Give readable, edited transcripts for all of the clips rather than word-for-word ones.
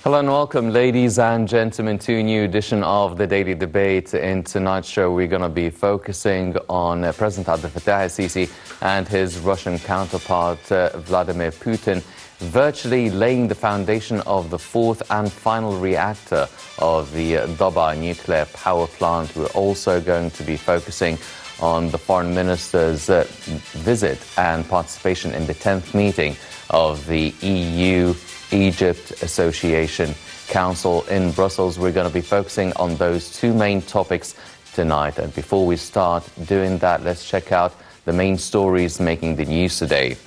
Hello and welcome, ladies and gentlemen, to a new edition of the Daily Debate. In tonight's show, we're going to be focusing on President Abdel Fattah al-Sisi and his Russian counterpart, Vladimir Putin, virtually laying the foundation of the fourth and final reactor of the Doba nuclear power plant. We're also going to be focusing on the foreign minister's visit and participation in the 10th meeting of the EU-Egypt Association Council in Brussels. We're going to be focusing on those two main topics tonight. And before we start doing that, let's check out the main stories making the news today.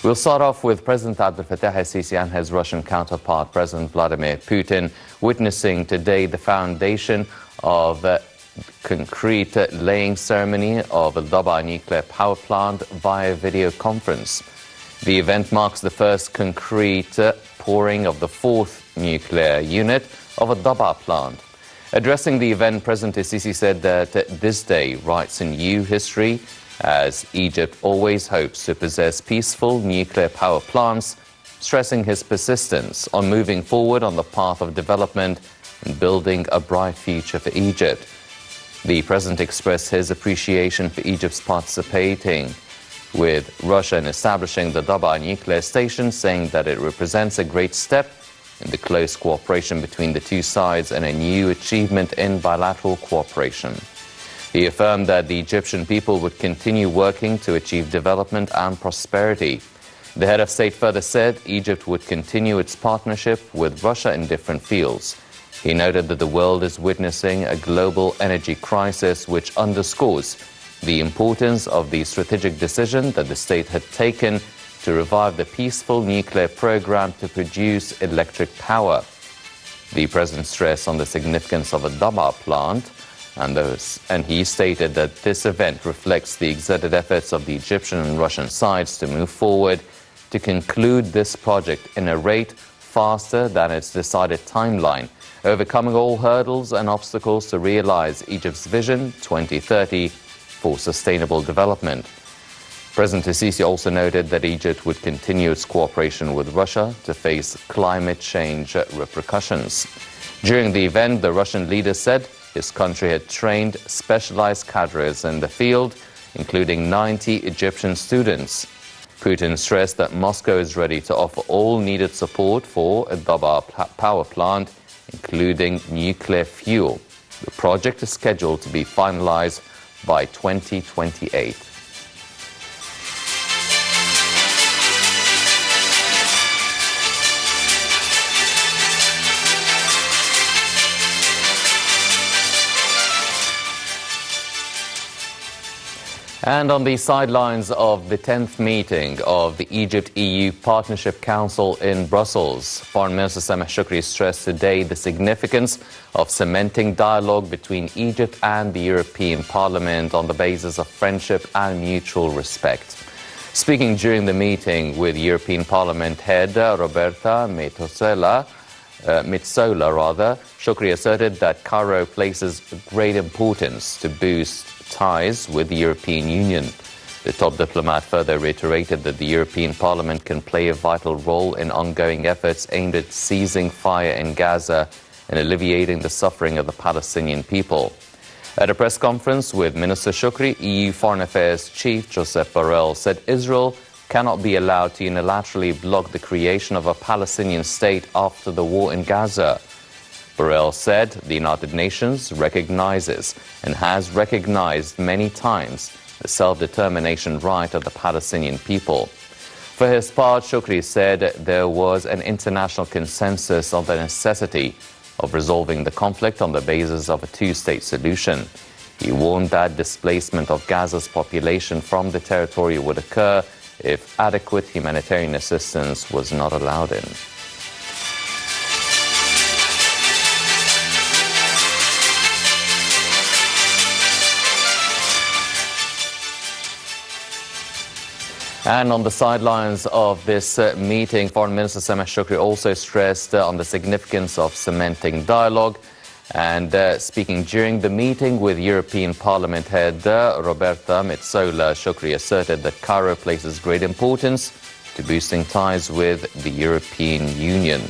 We'll start off with President Abdel Fattah al-Sisi and his Russian counterpart, President Vladimir Putin, witnessing today the foundation of concrete laying ceremony of a Doba nuclear power plant via video conference. The event marks the first concrete pouring of the fourth nuclear unit of a Doba plant. Addressing the event, President al-Sisi said that this day writes a new history as Egypt always hopes to possess peaceful nuclear power plants, stressing his persistence on moving forward on the path of development and building a bright future for Egypt. The president expressed his appreciation for Egypt's participating with Russia in establishing the Doba nuclear station, saying that it represents a great step in the close cooperation between the two sides and a new achievement in bilateral cooperation. He affirmed that the Egyptian people would continue working to achieve development and prosperity. The head of state further said Egypt would continue its partnership with Russia in different fields. He noted that the world is witnessing a global energy crisis, which underscores the importance of the strategic decision that the state had taken to revive the peaceful nuclear program to produce electric power. The president stressed on the significance of a Doba plant, and he stated that this event reflects the exerted efforts of the Egyptian and Russian sides to move forward to conclude this project in a rate faster than its decided timeline, overcoming all hurdles and obstacles to realize Egypt's Vision 2030 for sustainable development. President al-Sisi also noted that Egypt would continue its cooperation with Russia to face climate change repercussions. During the event, the Russian leader said his country had trained specialized cadres in the field, including 90 Egyptian students. Putin stressed that Moscow is ready to offer all needed support for a Doba power plant, including nuclear fuel. The project is scheduled to be finalized by 2028. And on the sidelines of the 10th meeting of the Egypt-EU Partnership Council in Brussels, Foreign Minister Salman stressed today the significance of cementing dialogue between Egypt and the European Parliament on the basis of friendship and mutual respect. Speaking during the meeting with European Parliament head Roberta Metsola, Shukri asserted that Cairo places great importance to boost ties with the European Union. The top diplomat further reiterated that the European Parliament can play a vital role in ongoing efforts aimed at ceasing fire in Gaza and alleviating the suffering of the Palestinian people. At a press conference with Minister Shukri, EU Foreign Affairs Chief Joseph Borrell said Israel cannot be allowed to unilaterally block the creation of a Palestinian state after the war in Gaza. Borrell said the United Nations recognizes and has recognized many times the self-determination right of the Palestinian people. For his part, Shukri said there was an international consensus on the necessity of resolving the conflict on the basis of a two-state solution. He warned that displacement of Gaza's population from the territory would occur if adequate humanitarian assistance was not allowed in. And on the sidelines of this meeting, Foreign Minister Salman also stressed on the significance of cementing dialogue. And speaking during the meeting with European Parliament head Roberta Metsola, Shukri asserted that Cairo places great importance to boosting ties with the European Union.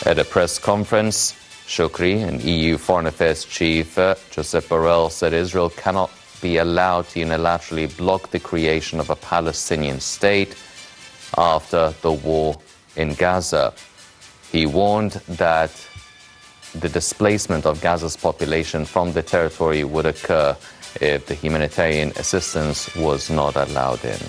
At a press conference, Shukri, an EU Foreign Affairs chief, Josep Borrell, said Israel cannot be allowed to unilaterally block the creation of a Palestinian state after the war in Gaza. He warned that the displacement of Gaza's population from the territory would occur if the humanitarian assistance was not allowed in.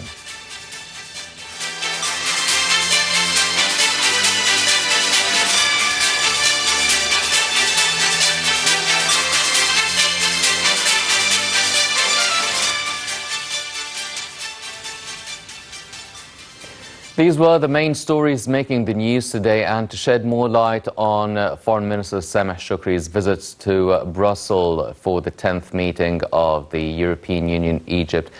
These were the main stories making the news today, and to shed more light on Foreign Minister Sameh Shukri's visit to Brussels for the 10th meeting of the European Union-Egypt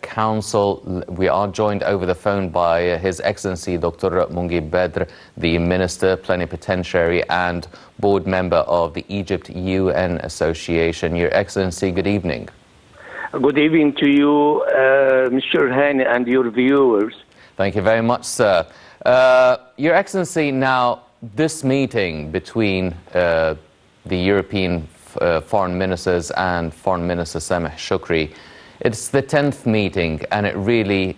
Council, we are joined over the phone by His Excellency Dr. Mungi Bedr, the Minister, Plenipotentiary and Board Member of the Egypt-UN Association. Your Excellency, good evening. Good evening to you, Mr. Hani, and your viewers. Thank you very much, sir. Your Excellency, now this meeting between the European foreign ministers and Foreign Minister Sameh Shukri, it's the 10th meeting, and it really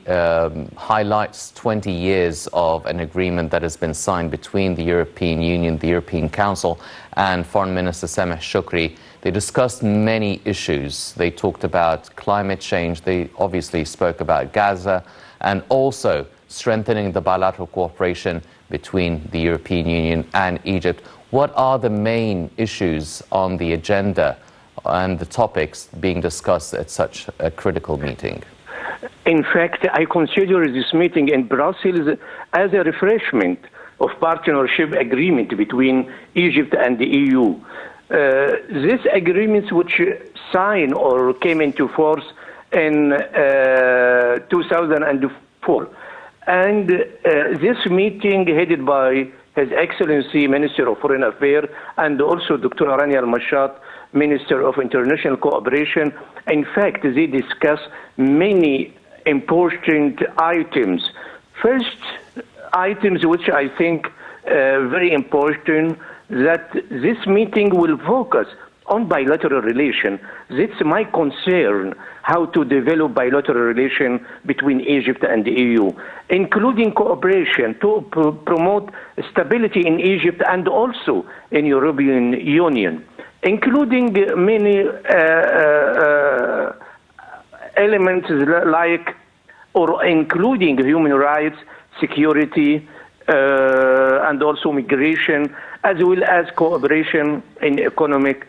highlights 20 years of an agreement that has been signed between the European Union, the European Council, and Foreign Minister Sameh Shukri. They discussed many issues. They talked about climate change. They obviously spoke about Gaza, and also strengthening the bilateral cooperation between the European Union and Egypt. What are the main issues on the agenda and the topics being discussed at such a critical meeting? In fact, I consider this meeting in Brussels as a refreshment of partnership agreement between Egypt and the EU. This agreement, which signed or came into force in 2004. And this meeting, headed by His Excellency Minister of Foreign Affairs and also Dr. Rani Al-Mashat, Minister of International Cooperation, in fact, they discuss many important items. First, items which I think very important, that this meeting will focus on bilateral relation. That's my concern, how to develop bilateral relation between Egypt and the EU, including cooperation to promote stability in Egypt and also in European Union, including many elements like, or including human rights, security, and also migration, as well as cooperation in economic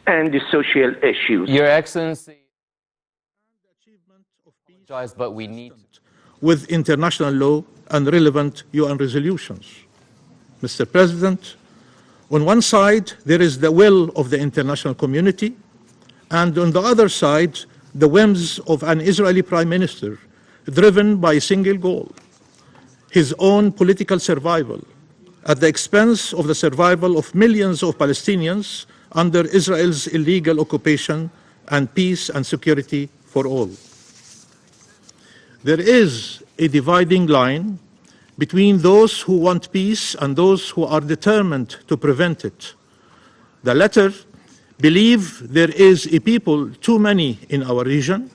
and the social issues. Your Excellency, but we need with international law and relevant UN resolutions. Mr. President, on one side, there is the will of the international community, and on the other side, the whims of an Israeli prime minister driven by a single goal: his own political survival, at the expense of the survival of millions of Palestinians under Israel's illegal occupation, and peace and security for all. There is a dividing line between those who want peace and those who are determined to prevent it. The latter believe there is a people too many in our region,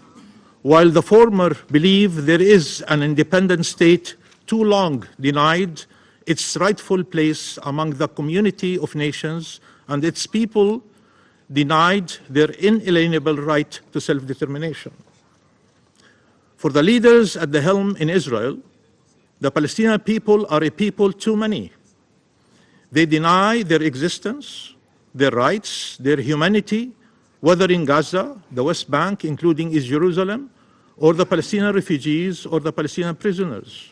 while the former believe there is an independent state too long denied its rightful place among the community of nations, and its people denied their inalienable right to self-determination. For the leaders at the helm in Israel, the Palestinian people are a people too many. They deny their existence, their rights, their humanity, whether in Gaza, the West Bank, including East Jerusalem, or the Palestinian refugees or the Palestinian prisoners.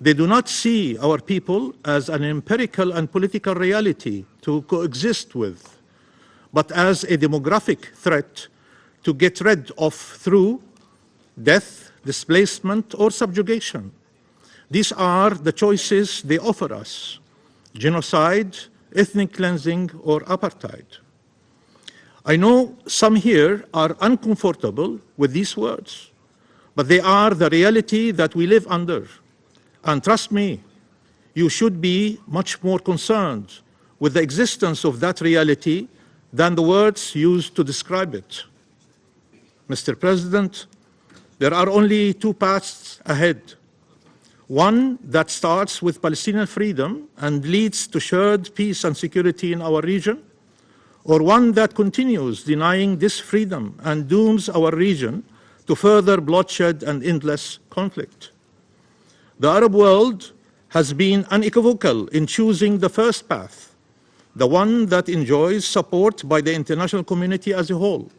They do not see our people as an empirical and political reality to coexist with, but as a demographic threat to get rid of through death, displacement, or subjugation. These are the choices they offer us: genocide, ethnic cleansing, or apartheid. I know some here are uncomfortable with these words, but they are the reality that we live under. And trust me, you should be much more concerned with the existence of that reality than the words used to describe it. Mr. President, there are only two paths ahead. One that starts with Palestinian freedom and leads to shared peace and security in our region, or one that continues denying this freedom and dooms our region to further bloodshed and endless conflict. The Arab world has been unequivocal in choosing the first path, the one that enjoys support by the international community as a whole.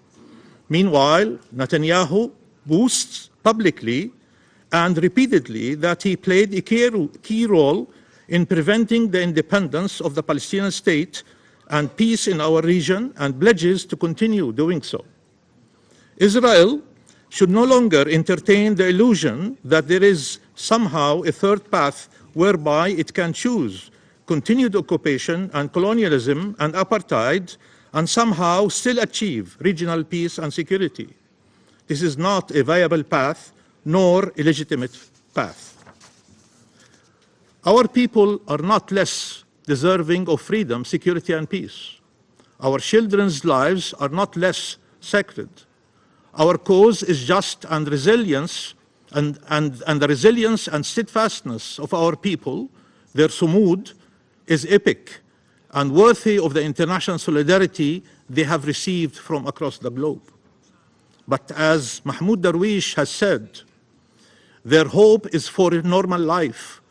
Meanwhile, Netanyahu boasts publicly and repeatedly that he played a key role in preventing the independence of the Palestinian state and peace in our region, and pledges to continue doing so. Israel should no longer entertain the illusion that there is somehow a third path whereby it can choose continued occupation and colonialism and apartheid and somehow still achieve regional peace and security. This is not a viable path, nor a legitimate path. Our people are not less deserving of freedom, security, and peace. Our children's lives are not less sacred. Our cause is just, and resilience, and the resilience and steadfastness of our people, their sumud, is epic and worthy of the international solidarity they have received from across the globe. But as Mahmoud Darwish has said, their hope is for a normal life,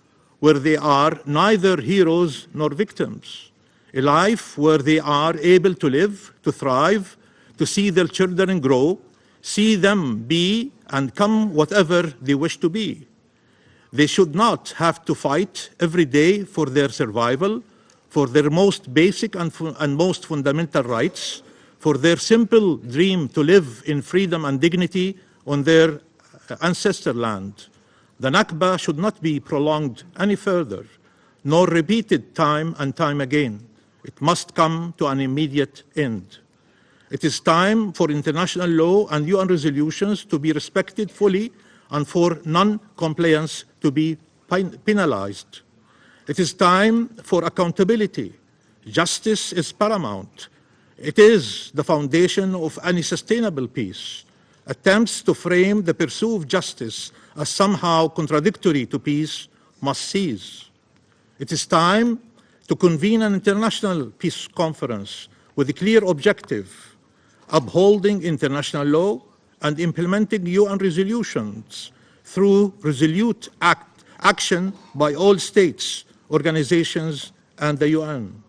where they are neither heroes nor victims, a life where they are able to live, to thrive, to see their children grow, see them be and come whatever they wish to be. They should not have to fight every day for their survival, for their most basic and most fundamental rights, for their simple dream to live in freedom and dignity on their ancestor land. The Nakba should not be prolonged any further, nor repeated time and time again. It must come to an immediate end. It is time for international law and UN resolutions to be respected fully and for non-compliance to be penalized. It is time for accountability. Justice is paramount. It is the foundation of any sustainable peace. Attempts to frame the pursuit of justice as somehow contradictory to peace must cease. It is time to convene an international peace conference with a clear objective, upholding international law and implementing UN resolutions through resolute action by all states, organizations, and the UN.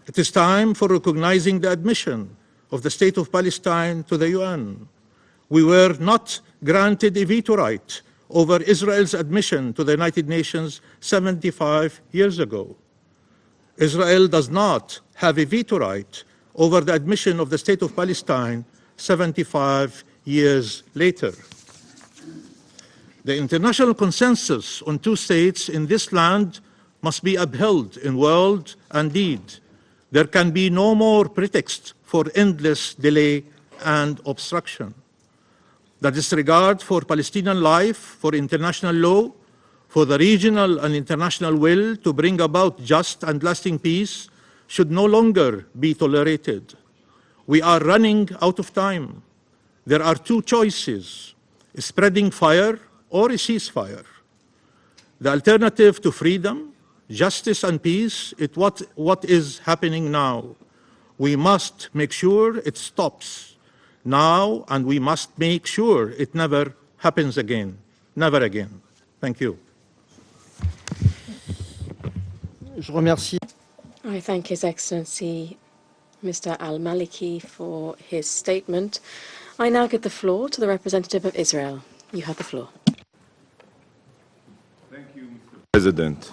It is time for recognizing the admission of the State of Palestine to the UN. We were not granted a veto right over Israel's admission to the United Nations 75 years ago. Israel does not have a veto right over the admission of the State of Palestine 75 years later. The international consensus on two states in this land must be upheld in word and deed. There can be no more pretext for endless delay and obstruction. The disregard for Palestinian life, for international law, for the regional and international will to bring about just and lasting peace should no longer be tolerated. We are running out of time. There are two choices: spreading fire or a ceasefire. The alternative to freedom, justice, and peace is what is happening now. We must make sure it stops now, and we must make sure it never happens again. Never again. Thank you. Je remercie. I thank His Excellency Mr. Al-Maliki for his statement. I now give the floor to the representative of Israel. You have the floor. Thank you, Mr. President.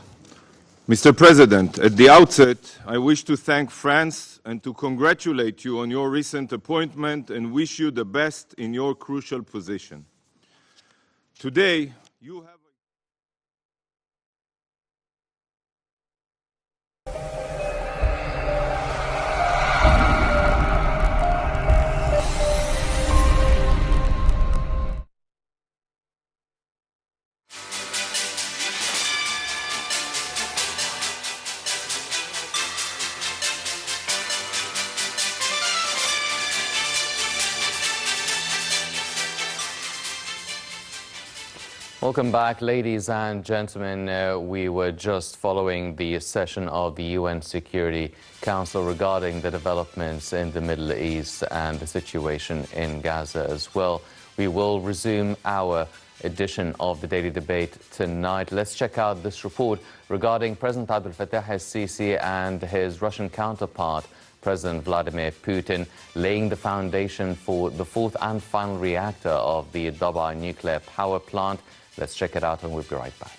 Mr. President, at the outset, I wish to thank France and to congratulate you on your recent appointment and wish you the best in your crucial position. Today, you have Welcome back, ladies and gentlemen. We were just following the session of the UN Security Council regarding the developments in the Middle East and the situation in Gaza as well. We will resume our edition of the Daily Debate tonight. Let's check out this report regarding President Abdel Fattah el-Sisi and his Russian counterpart, President Vladimir Putin, laying the foundation for the fourth and final reactor of the Daba nuclear power plant. Let's check it out and we'll be right back.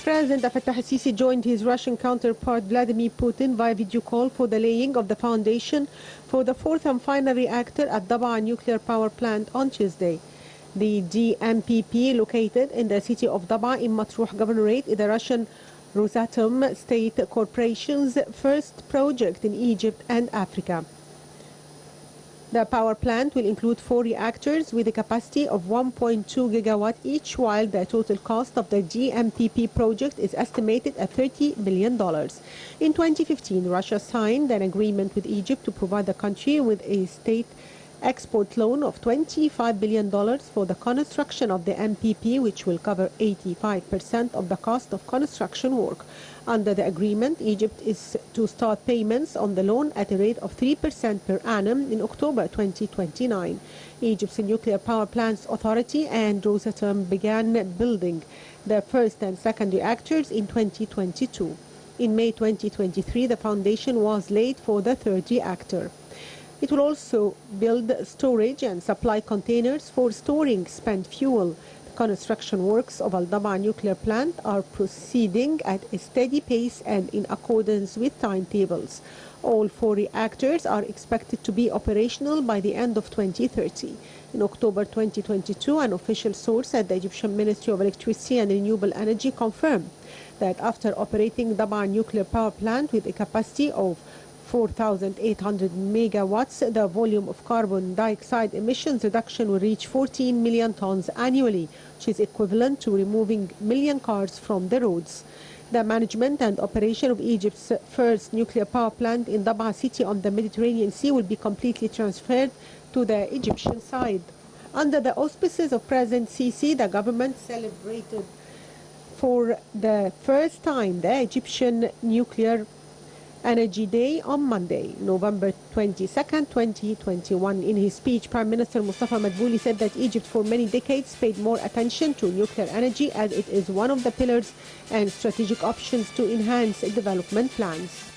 President Fattah el-Sisi joined his Russian counterpart Vladimir Putin via video call for the laying of the foundation for the fourth and final reactor at Daba nuclear power plant on Tuesday. The DMPP, located in the city of Daba in Matruh Governorate, is the Russian Rosatom State Corporation's first project in Egypt and Africa. The power plant will include 4 reactors with a capacity of 1.2 gigawatt each, while the total cost of the GMPP project is estimated at $30 billion. In 2015, Russia signed an agreement with Egypt to provide the country with a state export loan of $25 billion for the construction of the MPP, which will cover 85% of the cost of construction work. Under the agreement, Egypt is to start payments on the loan at a rate of 3% per annum in October 2029. Egypt's Nuclear Power Plants Authority and Rosatom began building the first and second reactors in 2022. In May 2023, the foundation was laid for the third reactor. It will also build storage and supply containers for storing spent fuel. The construction works of Al Daba nuclear plant are proceeding at a steady pace and in accordance with timetables. All 4 reactors are expected to be operational by the end of 2030. In October 2022, an official source at the Egyptian Ministry of Electricity and Renewable Energy confirmed that after operating Daba nuclear power plant with a capacity of 4,800 megawatts, the volume of carbon dioxide emissions reduction will reach 14 million tons annually, which is equivalent to removing a million cars from the roads. The management and operation of Egypt's first nuclear power plant in Daba city on the Mediterranean Sea will be completely transferred to the Egyptian side. Under the auspices of President Sisi, the government celebrated for the first time the Egyptian Nuclear Energy Day on Monday, November 22, 2021. In his speech, Prime Minister Mustafa Madbouli said that Egypt for many decades paid more attention to nuclear energy as it is one of the pillars and strategic options to enhance development plans.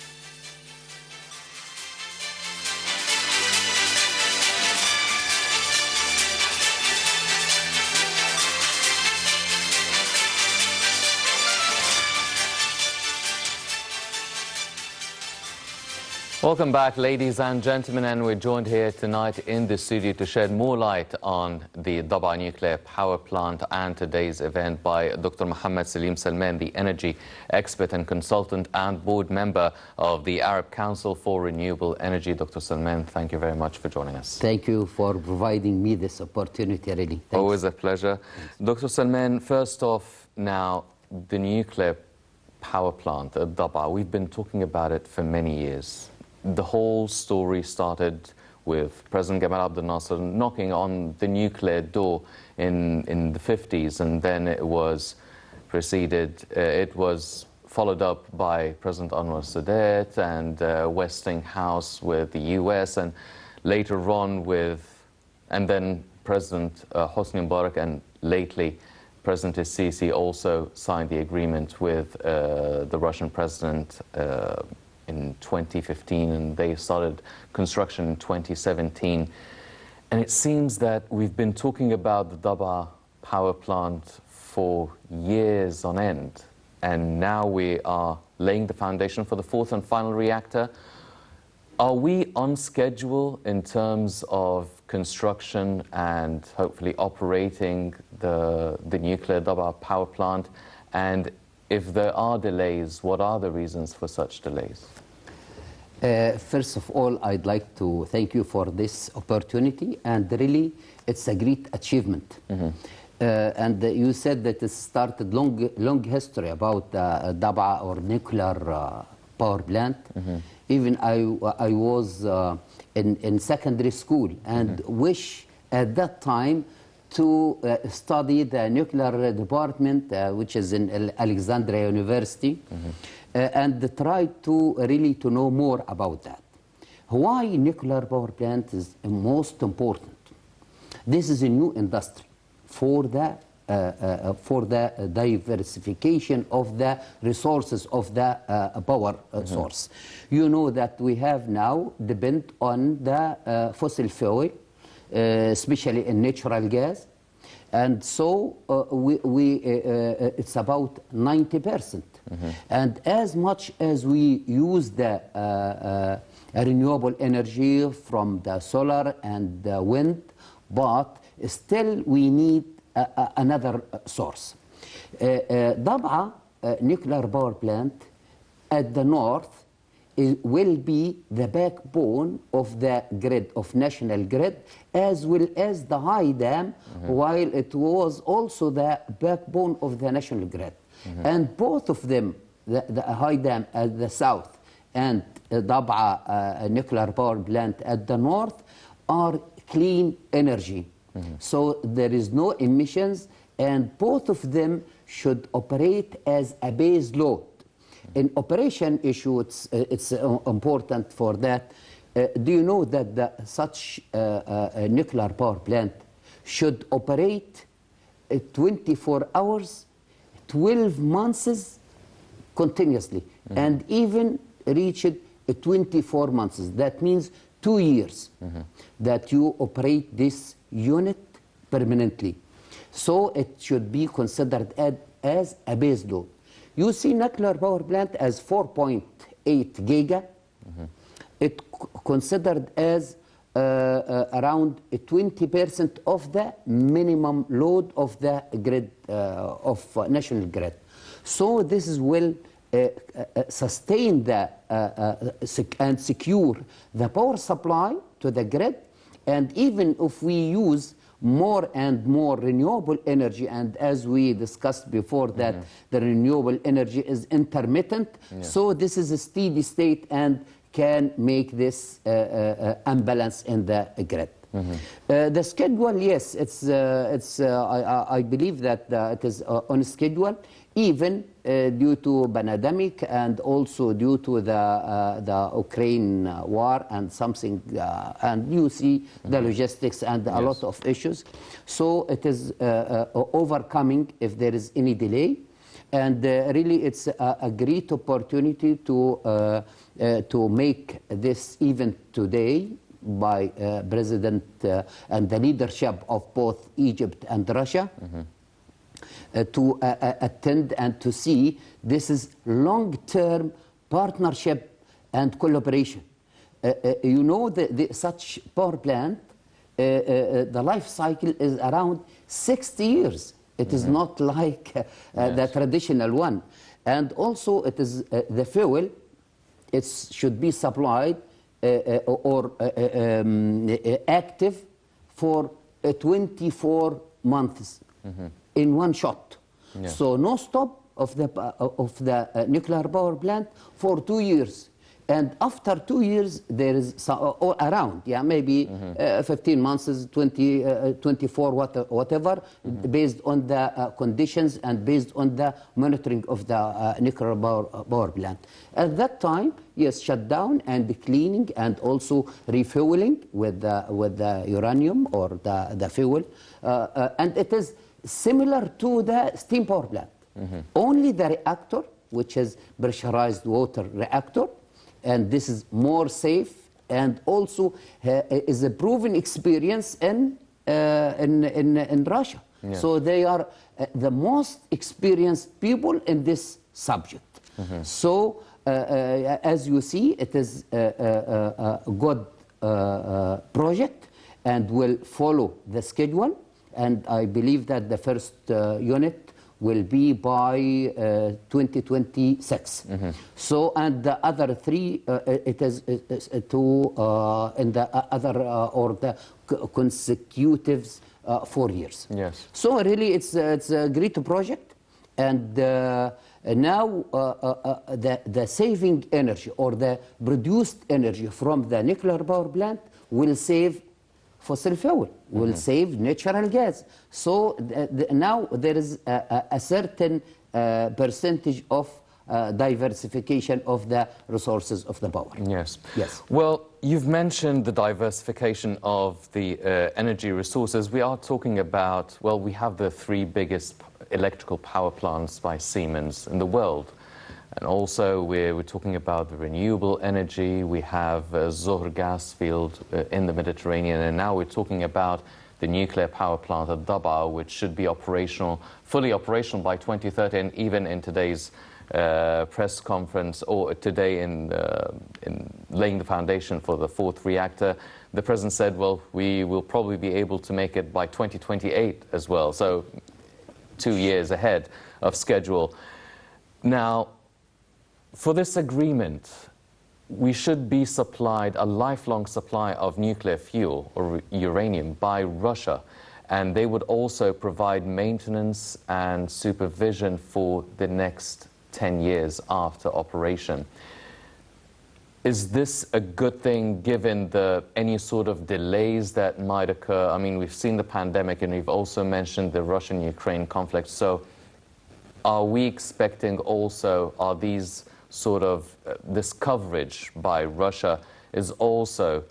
Welcome back, ladies and gentlemen, and we're joined here tonight in the studio to shed more light on the Daba nuclear power plant and today's event by Dr. Mohammed Salman, the energy expert and consultant and board member of the Arab Council for Renewable Energy. Dr. Salman, thank you very much for joining us. Thank you for providing me this opportunity, really. Thanks. Always a pleasure. Dr. Salman, first off now, the nuclear power plant at Daba, we've been talking about it for many years. The whole story started with President Gamal Abdel Nasser knocking on the nuclear door in the 50s, and then it was followed up by President Anwar Sadat and Westinghouse with the US, and later on and then President Hosni Mubarak, and lately President Sisi also signed the agreement with the Russian president in 2015, and they started construction in 2017. And it seems that we've been talking about the Daba power plant for years on end, and now we are laying the foundation for the fourth and final reactor. Are we on schedule in terms of construction and hopefully operating the nuclear Daba power plant? And if there are delays, what are the reasons for such delays? First of all, I'd like to thank you for this opportunity, and really, it's a great achievement. Mm-hmm. And you said that it started long history about Daba or nuclear power plant. Even I was in secondary school and wish at that time to study the nuclear department, which is in Alexandria University, and try to really to know more about that. Why nuclear power plant is most important? This is a new industry for the diversification of the resources of the power source. You know that we have now depend on the fossil fuel, especially in natural gas, and so it's about 90%. And as much as we use the renewable energy from the solar and the wind, but still we need another source. Dab'a nuclear power plant at the north will be the backbone of the grid, of national grid, as well as the high dam, while it was also the backbone of the national grid. And both of them, the high dam at the south and Dab'a nuclear power plant at the north, are clean energy. So there is no emissions, and both of them should operate as a base load. In operation issue, it's important for that. Do you know that such a nuclear power plant should operate 24 hours, 12 months continuously, and even reach it 24 months? That means 2 years that you operate this unit permanently. So it should be considered as a base load. You see nuclear power plant as 4.8 giga. It considered as around 20% of the minimum load of the grid, of national grid. So this is will sustain the and secure the power supply to the grid. And even if we use more and more renewable energy, and as we discussed before that the renewable energy is intermittent, so this is a steady state and can make this imbalance in the grid. The schedule, yes, I believe that it is on schedule, even due to pandemic and also due to the Ukraine war and something, and you see the logistics and a lot of issues. So it is overcoming if there is any delay. And really it's a great opportunity to make this event today by President and the leadership of both Egypt and Russia. To attend and to see this is long-term partnership and collaboration. You know, such power plant, the life cycle is around 60 years. It is not like the traditional one. And also it is the fuel, it should be supplied or active for 24 months. In one shot. So no stop of the nuclear power plant for 2 years. And after 2 years, there is around, maybe 15 months, 24, whatever, based on the conditions and based on the monitoring of the nuclear power plant. At that time, yes, shut down and cleaning and also refueling with the uranium or the fuel. And it is similar to the steam power plant. Only the reactor, which is pressurized water reactor, and this is more safe and also is a proven experience in Russia. So they are the most experienced people in this subject. So as you see, it is a good project and will follow the schedule. And I believe that the first unit will be by 2026. So, and the other three, it is to in the other or the consecutive 4 years. Yes. So really, it's a great project, and Now the saving energy or the produced energy from the nuclear power plant will save fossil fuel, will save natural gas. So now there is a certain percentage of diversification of the resources of the power. Yes. Yes. Well, you've mentioned the diversification of the energy resources. We are talking about, well, we have the 3 biggest electrical power plants by Siemens in the world. And also we're talking about the renewable energy. We have Zohr gas field in the Mediterranean. And now we're talking about the nuclear power plant at Dabaa, which should be operational, fully operational by 2030. And even in today's press conference, or today in laying the foundation for the 4th reactor, the president said, well, we will probably be able to make it by 2028 as well. So 2 years ahead of schedule. Now, for this agreement, we should be supplied a lifelong supply of nuclear fuel or uranium by Russia, and they would also provide maintenance and supervision for the next 10 years after operation. Is this a good thing given any sort of delays that might occur? I mean, we've seen the pandemic and we've also mentioned the Russian-Ukraine conflict. So are we expecting also, are these sort of, this coverage by Russia is also,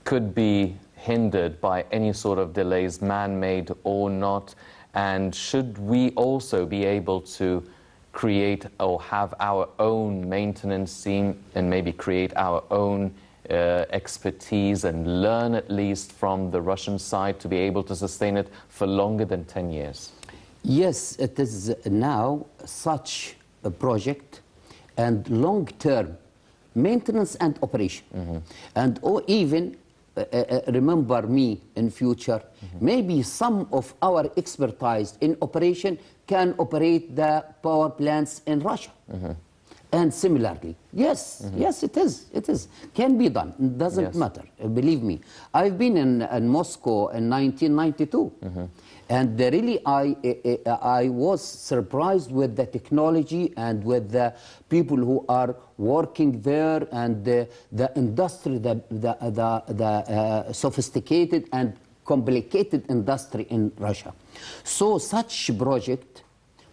could be hindered by any sort of delays, man-made or not? And should we also be able to create or have our own maintenance team and maybe create our own expertise and learn at least from the Russian side to be able to sustain it for longer than 10 years? Yes, it is now such a project and long-term maintenance and operation. And or even remember me in future, maybe some of our expertise in operation can operate the power plants in Russia. And similarly, yes, yes, it is, can be done. It doesn't matter, believe me. I've been in Moscow in 1992, and really I was surprised with the technology and with the people who are working there, and the industry, the sophisticated and complicated industry in Russia. So such project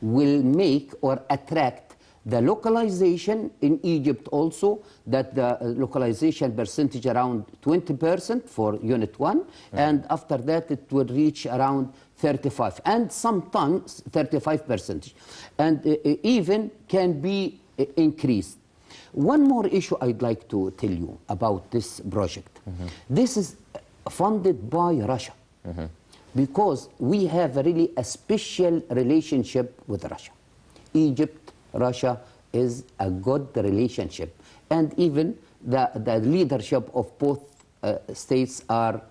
will make or attract the localization in Egypt also, that the localization percentage around 20% for Unit 1, and after that it will reach around 35, and sometimes 35%, and even can be increased. One more issue I'd like to tell you about this project. This is funded by Russia, because we have really a special relationship with Russia. Egypt, Russia is a good relationship, and even the leadership of both states are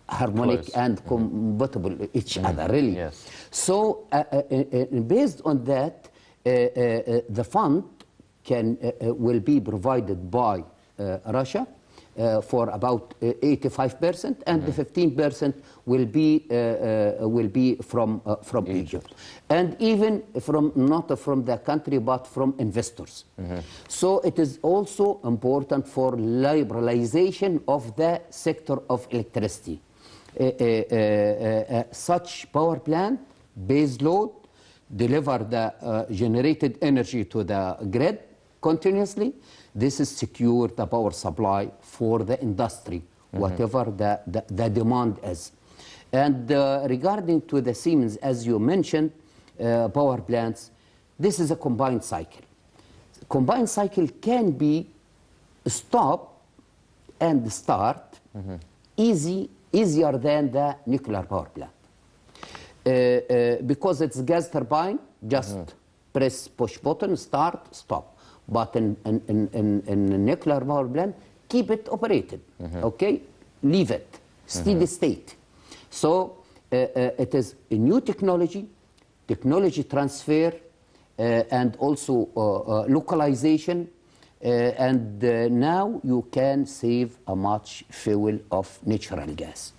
harmonic and compatible with each other, really. Yes. So based on that, the fund will be provided by Russia for about 85%, and the 15% will be from Egypt, and even from not from the country but from investors. So it is also important for liberalization of the sector of electricity. Such power plant, base load, deliver the generated energy to the grid continuously. This is secure the power supply for the industry, whatever the demand is. And regarding to the Siemens, as you mentioned, power plants, this is a combined cycle. Combined cycle can be stop and start easier than the nuclear power plant. Because it's gas turbine, just press push button, start, stop. But in nuclear power plant, keep it operated, okay? Leave it, steady state. So it is a new technology transfer, and also localization, and now you can save a much fuel of natural gas.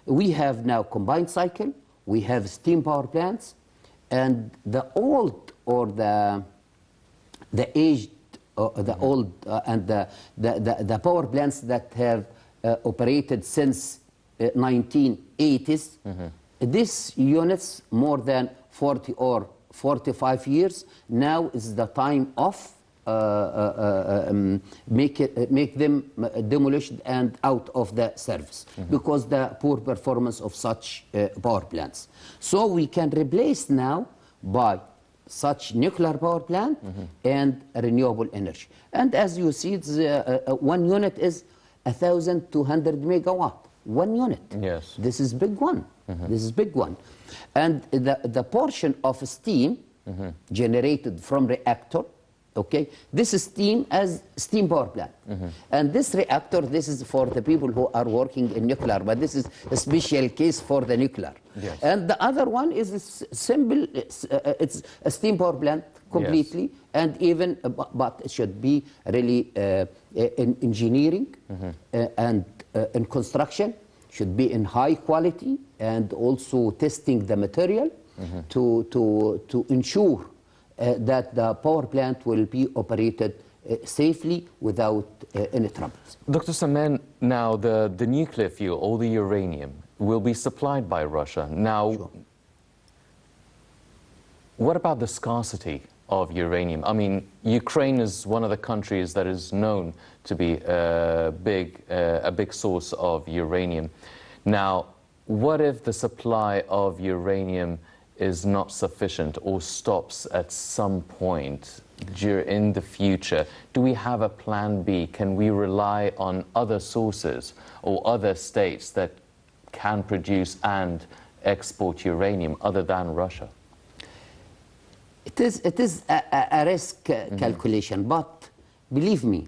We have now combined cycle, we have steam power plants, And the old or the aged, the old and the power plants that have operated since 1980s, these units more than 40 or 45 years, now is the time of make them demolished and out of the service because the poor performance of such power plants. So we can replace now by such nuclear power plant and renewable energy. And as you see, it's, one unit is 1,200 megawatt. One unit. Yes. This is big one. This is big one. And the portion of steam generated from reactor, okay, this is steam as steam power plant. And this reactor, this is for the people who are working in nuclear, but this is a special case for the nuclear. Yes. And the other one is a simple, it's a steam power plant completely, Yes. and even, but it should be really in engineering and in construction, should be in high quality, and also testing the material to ensure that the power plant will be operated safely without any troubles. Dr. Salman, now the nuclear fuel, or the uranium, will be supplied by Russia. Now, Sure. What about the scarcity of uranium? I mean, Ukraine is one of the countries that is known to be a big source of uranium. Now, what if the supply of uranium is not sufficient or stops at some point in the future? Do we have a plan B? Can we rely on other sources or other states that can produce and export uranium other than Russia? It is a risk calculation, but believe me,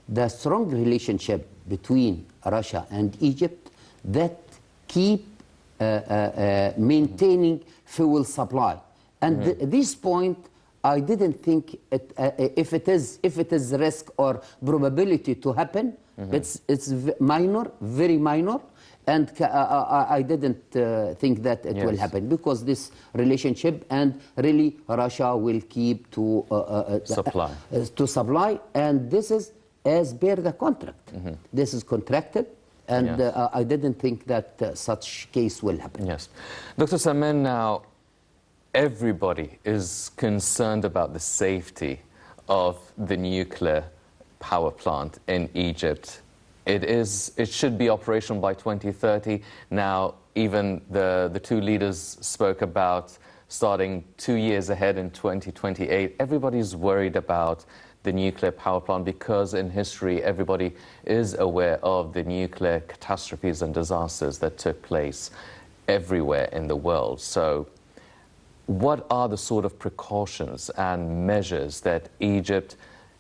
the strong relationship between Russia and Egypt that keep maintaining fuel supply. And this point, I didn't think if it is risk or probability to happen, it's minor, very minor. And I didn't think that it will happen because this relationship, and really Russia will keep to supply, and this is as per the contract. This is contracted, and Yes. I didn't think that such case will happen. Yes. Dr. Salman, now everybody is concerned about the safety of the nuclear power plant in Egypt. It should be operational by 2030. Now, even the two leaders spoke about starting 2 years ahead in 2028. Everybody's worried about the nuclear power plant because in history, everybody is aware of the nuclear catastrophes and disasters that took place everywhere in the world. So what are the sort of precautions and measures that Egypt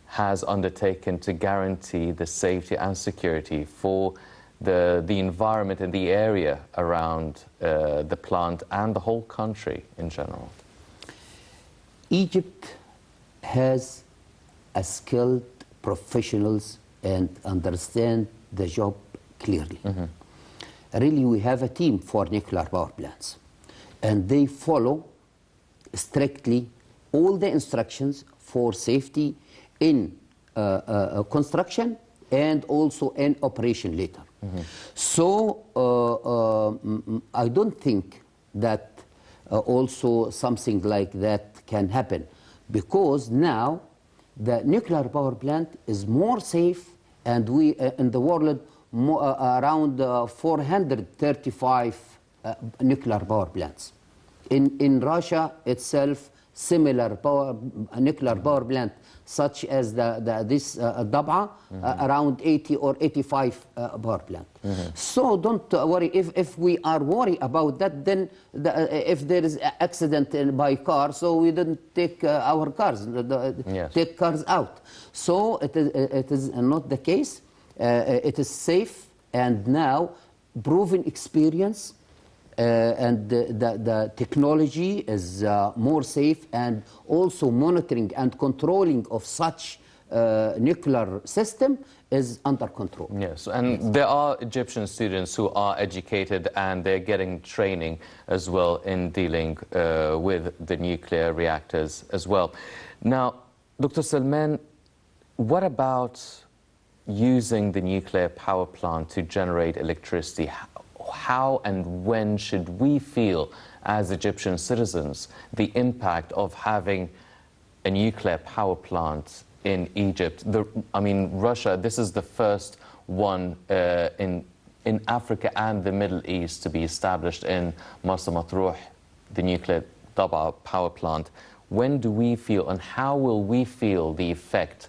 has undertaken to guarantee the safety and security for the environment and the area around the plant and the whole country in general? Egypt has a skilled professionals and understand the job clearly. Really, we have a team for nuclear power plants, and they follow strictly all the instructions for safety in construction and also in operation later. So I don't think that also something like that can happen, because now the nuclear power plant is more safe, and we in the world around 435 nuclear power plants. In Russia itself, similar nuclear power plant such as this Dab'a, around 80 or 85 power plant. So don't worry. If we are worried about that, then if there is an accident by car, so we didn't take our cars, Yes. take cars out. So it is not the case. It is safe, and now proven experience. And the technology is more safe, and also monitoring and controlling of such nuclear system is under control. Yes, and there are Egyptian students who are educated and they're getting training as well in dealing with the nuclear reactors as well. Now, Dr. Salman, what about using the nuclear power plant to generate electricity? How and when should we feel as Egyptian citizens the impact of having a nuclear power plant in Egypt? I mean, Russia, this is the first one in Africa and the Middle East to be established in Marsa Matruh, the nuclear power plant. When do we feel and how will we feel the effect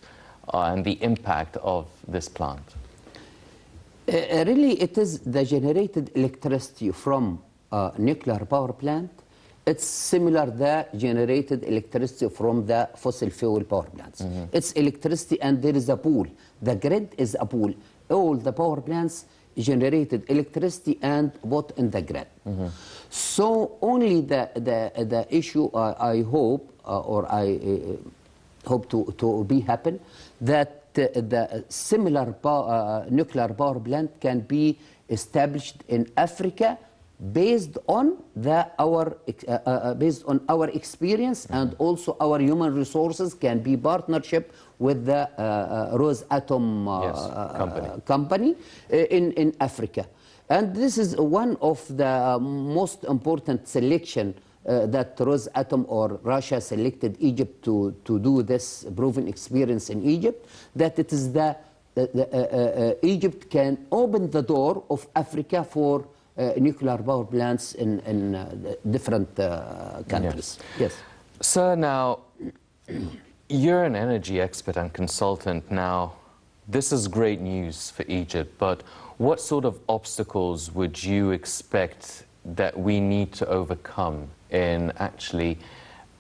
and the impact of this plant? Really, it is the generated electricity from a nuclear power plant. It's similar to the generated electricity from the fossil fuel power plants. It's electricity and there is a pool. The grid is a pool. All the power plants generated electricity and put in the grid. So only the issue I hope or I hope to be happen that the similar nuclear power plant can be established in Africa based on our experience and also our human resources can be partnership with the Rosatom company in Africa. And this is one of the most important selection that Rosatom or Russia selected Egypt to do this proven experience in Egypt, that it is Egypt can open the door of Africa for nuclear power plants in different countries. Yes. Sir, now, you're an energy expert and consultant now. This is great news for Egypt, but what sort of obstacles would you expect that we need to overcome in actually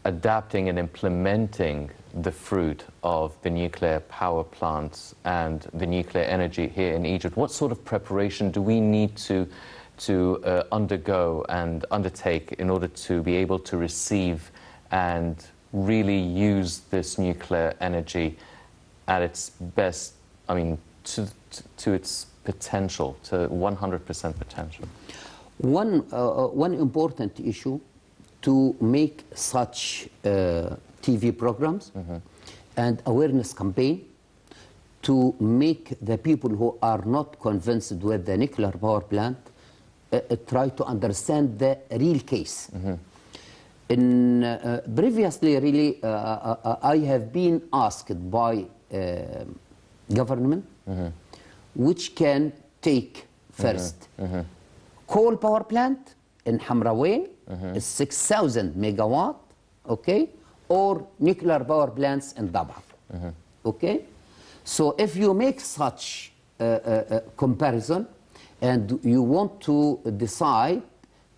adapting and implementing the fruit of the nuclear power plants and the nuclear energy here in Egypt? What sort of preparation do we need to undergo and undertake in order to be able to receive and really use this nuclear energy at its best, I mean, to its potential, to 100% potential? One important issue to make such TV programs and awareness campaign to make the people who are not convinced with the nuclear power plant try to understand the real case. Previously, really, I have been asked by government which can take first coal power plant in Hamrawain, 6,000 megawatt, okay, or nuclear power plants in Dabha, okay. So if you make such comparison and you want to decide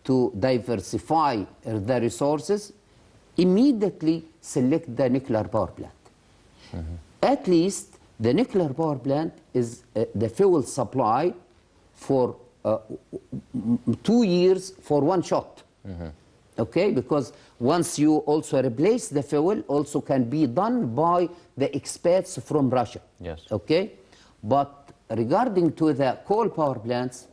to diversify the resources, immediately select the nuclear power plant. At least the nuclear power plant is the fuel supply for 2 years for one shot. Okay, because once you also replace the fuel, also can be done by the experts from Russia. Yes. Okay, but regarding to the coal power plants,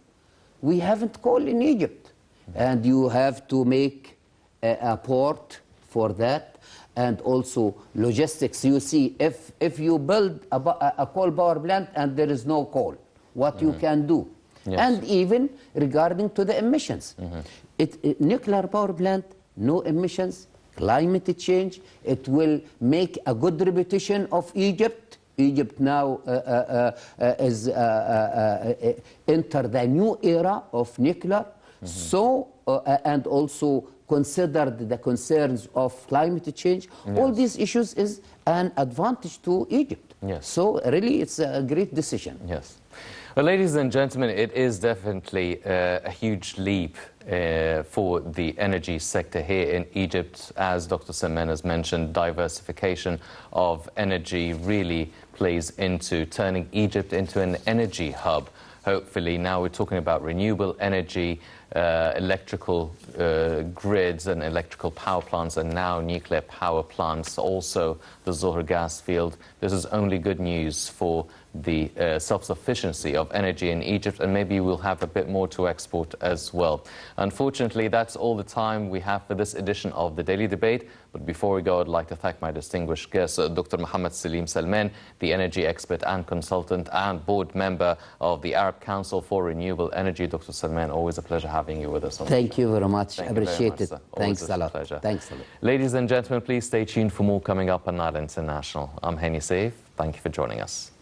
we haven't coal in Egypt, and you have to make a port for that, and also logistics. You see, if you build a coal power plant and there is no coal, what you can do? Yes. And even regarding to the emissions, nuclear power plant, no emissions, climate change, it will make a good reputation of Egypt. Egypt now is enter the new era of nuclear. So, and also considered the concerns of climate change. Yes. All these issues is an advantage to Egypt. Yes. So really it's a great decision. Yes. Well, ladies and gentlemen, it is definitely a huge leap for the energy sector here in Egypt. As Dr. Salman has mentioned, diversification of energy really plays into turning Egypt into an energy hub hopefully. Now we're talking about renewable energy, electrical grids and electrical power plants, and now nuclear power plants, also the Zohr gas field. This is only good news for the self-sufficiency of energy in Egypt, and maybe we'll have a bit more to export as well. Unfortunately, that's all the time we have for this edition of the Daily Debate. But before we go, I'd like to thank my distinguished guest, Dr. Mohammed Selim Salman, the energy expert and consultant and board member of the Arab Council for Renewable Energy. Dr. Salman, always a pleasure having you with us. Thank you very much. Thank you Appreciate very much, it. sir. Thanks Always a lot. pleasure. Thanks a lot. Ladies and gentlemen, please stay tuned for more coming up on Nile International. I'm Hani Saif. Thank you for joining us.